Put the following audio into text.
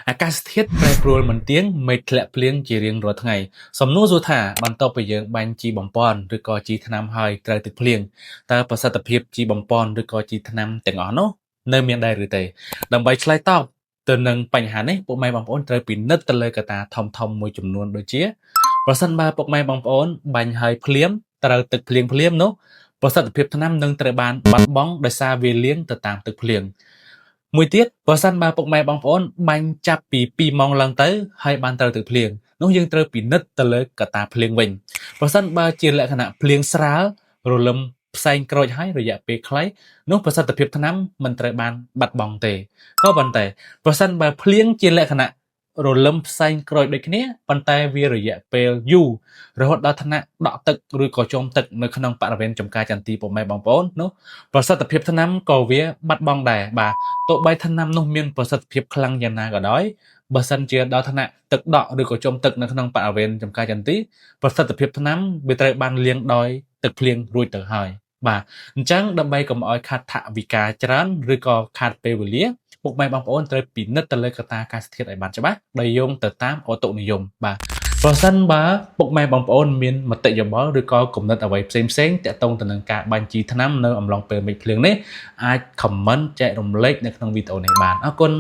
អាកាសធាតុប្រែប្រួលមិនទៀងមេឃធ្លាក់ភ្លៀងជារៀងរាល់ថ្ងៃសំណួរសួរថាបន្ទាប់ពីយើងបាញ់ជីបំពន់ឬក៏ជីថ្នាំហើយត្រូវទឹកភ្លៀងតើប្រសិទ្ធភាពជីបំពន់ឬក៏ជីថ្នាំទាំងអស់នោះនៅមានដែរឬទេដើម្បីឆ្លើយតបទៅនឹងបញ្ហានេះពុកម៉ែបងប្អូនត្រូវពិនិត្យទៅលើកត្តាធំមួយចំនួនដូចជាប្រសិនបើពុកម៉ែបងប្អូនបាញ់ហើយភ្លាមត្រូវទឹកភ្លៀងនោះប្រសិទ្ធភាពថ្នាំនឹងត្រូវបានបាត់បង់ដោយសារវាលាងទៅតាមទឹកភ្លៀងមួយទៀតបើសិនបើពុកម៉ែបងប្អូនបាញ់ចាប់ពី2ម៉ោងឡើងទៅហើយបានត្រូវទឹកភ្លៀងនោះយើងត្រូវពិនិត្យទៅលើកត្តាភ្លៀងវិញបើសិនបើជាលក្ខណៈភ្លៀងស្រាលរលឹមផ្សែងក្រូចហើយរយៈពេលខ្លីនោះប្រសិទ្ធភាពថ្នាំមិនត្រូវបានបាត់បង់ទេក៏ប៉ុន្តែប្រសិនបើភ្លៀងជាលក្ខណៈរលឹមផ្សែងក្រូចដូចគ្នាប៉ុន្តែវារយៈពេលយូររហូតដល់ថ្នាក់ដក់ទឹកឬក៏ចុំទឹកនៅក្នុងបរិវេណចំការចន្ទទីពុកម៉ែបងប្អូននោះប្រសិទ្ធភាពថ្នាំក៏វាបាត់បង់ដែរបាទទោះបីថ្នាំនោះមានប្រសិទ្ធភាពខ្លាំងយ៉ាងណាក៏ដោយបើសិនជាដល់ថ្នាក់ទឹកដក់ឬក៏ចុំទឹកនៅក្នុងបរិវេណចំការចន្ទទីប្រសិទ្ធភាពថ្នាំវាត្រូវបានលាងដោយទឹកភ្លៀងរួចទៅហើយបាទអញ្ចឹងដើម្បីកុំឲ្យខាត់ថវិកាច្រើនឬក៏ខាត់ពេលវេលាពុកម៉ែបងប្អូនត្រូវពិនិត្យទៅលើកត្តាអាកាសធាតុឲ្យបានច្បាស់ដោយយោងទៅតាមអូតុនិយមបាទប្រសិនបើពុកម៉ែបងប្អូនមានមតិយោបល់ឬក៏គំនិតអ្វីផ្សេងតាក់ទងទៅនឹងការបាញ់ជីថ្នាំនៅអំឡុងពេលមេឃភ្លៀងនេះអាច comment ចែករំលែកនៅក្នុងវីដេអូនេះបានអរគុណ